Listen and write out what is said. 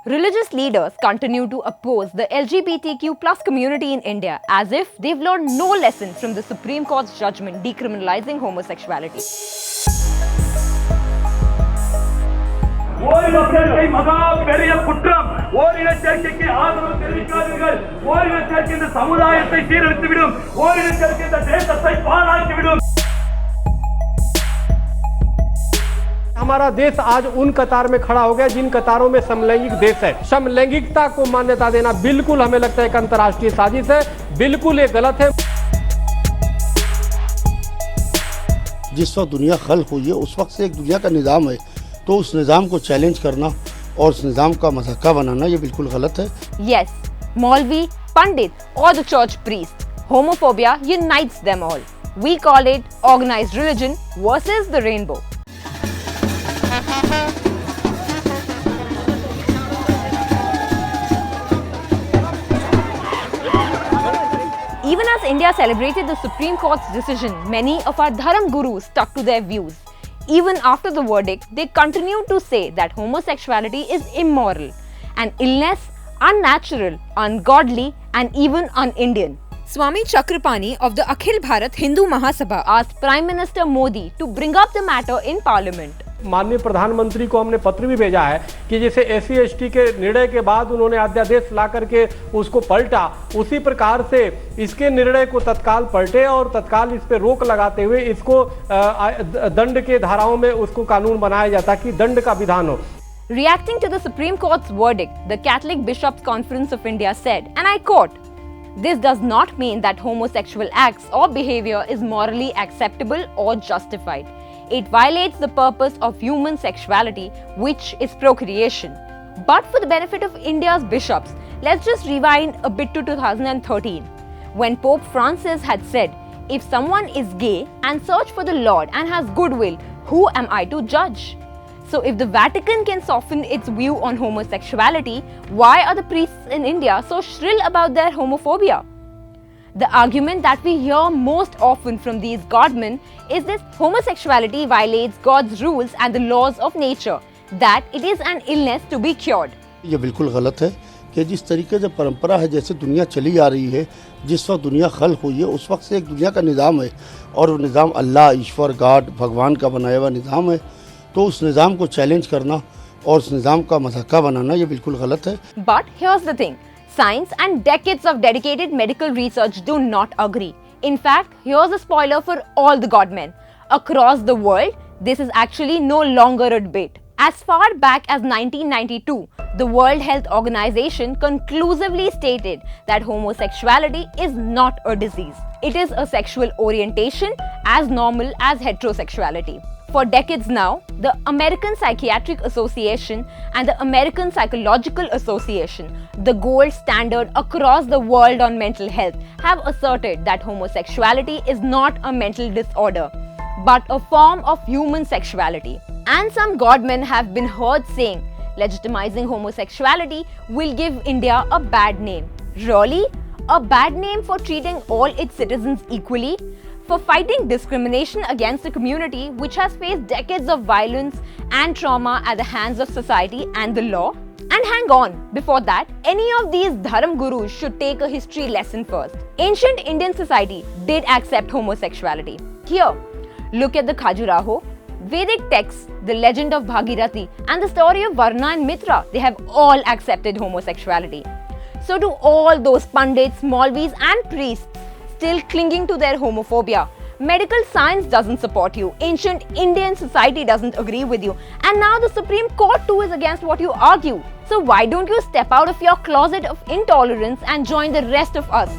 Religious leaders continue to oppose the LGBTQ plus community in India as if they've learned no lesson from the Supreme Court's judgment decriminalizing homosexuality. हमारा देश आज उन कतार में खड़ा हो गया जिन कतारों में समलैंगिक देश है। समलैंगिकता को मान्यता देना बिल्कुल हमें लगता है एक अंतर्राष्ट्रीय साजिश है, बिल्कुल ये गलत है। जिस वक्त दुनिया खल्क हुई है उस वक्त से एक दुनिया का निज़ाम है, तो उस निज़ाम को चैलेंज करना और उस निज़ाम का मज़ाक़ा बनाना ये बिल्कुल गलत है। Yes, Maulvi, Pandit or the church priest, homophobia unites them all. We call it organized religion versus the rainbow. Even as India celebrated the Supreme Court's decision, many of our Dharm gurus stuck to their views. Even after the verdict, they continued to say that homosexuality is immoral, an illness, unnatural, ungodly, and even un-Indian. Swami Chakrapani of the Akhil Bharat Hindu Mahasabha asked Prime Minister Modi to bring up the matter in Parliament. माननीय प्रधानमंत्री को हमने पत्र भी भेजा है कि जैसे SC/ST के निर्णय के बाद उन्होंने अध्यादेश ला करके उसको पलटा, उसी प्रकार से इसके निर्णय को तत्काल पलटे और तत्काल इस पर रोक लगाते हुए इसको दंड के धाराओं में उसको कानून बनाया जाए ताकि दंड का विधान हो। Reacting to the Supreme Court's verdict, the Catholic Bishops' Conference of India said, and I quote, "This does not mean that homosexual acts or behavior is morally acceptable or justified. It violates the purpose of human sexuality, which is procreation." But for the benefit of India's bishops, let's just rewind a bit to 2013, when Pope Francis had said, "If someone is gay and search for the Lord and has goodwill, who am I to judge?" So if the Vatican can soften its view on homosexuality, why are the priests in India so shrill about their homophobia? The argument that we hear most often from these godmen is this: homosexuality violates God's rules and the laws of nature, that it is an illness to be cured. ये बिल्कुल गलत है कि जिस तरीके से परंपरा है, जैसे दुनिया चली आ रही है, जिस वक्त दुनिया खल्क हुई है उस वक्त से एक दुनिया का निज़ाम है और वो निज़ाम अल्लाह, ईश्वर, गॉड, भगवान का बनाया हुआ निज़ाम है, तो उस निज़ाम को चैलेंज करना और उस निज़ाम का मज़ाक़ा बनाना ये बिल्कुल गलत है। But here's the thing. Science and decades of dedicated medical research do not agree. In fact, here's a spoiler for all the godmen. Across the world, this is actually no longer a debate. As far back as 1992, the World Health Organization conclusively stated that homosexuality is not a disease. It is a sexual orientation as normal as heterosexuality. For decades now, the American Psychiatric Association and the American Psychological Association, the gold standard across the world on mental health, have asserted that homosexuality is not a mental disorder, but a form of human sexuality. And some godmen have been heard saying, legitimizing homosexuality will give India a bad name. Really? A bad name for treating all its citizens equally? For fighting discrimination against a community which has faced decades of violence and trauma at the hands of society and the law? And hang on, before that, any of these Dharm gurus should take a history lesson first. Ancient Indian society did accept homosexuality. Here, look at the Khajuraho, Vedic texts, the legend of Bhagirathi, and the story of Varna and Mitra. They have all accepted homosexuality. So to all those Pandits, Maulvis and priests still clinging to their homophobia, medical science doesn't support you, ancient Indian society doesn't agree with you, and now the Supreme Court too is against what you argue. So why don't you step out of your closet of intolerance and join the rest of us?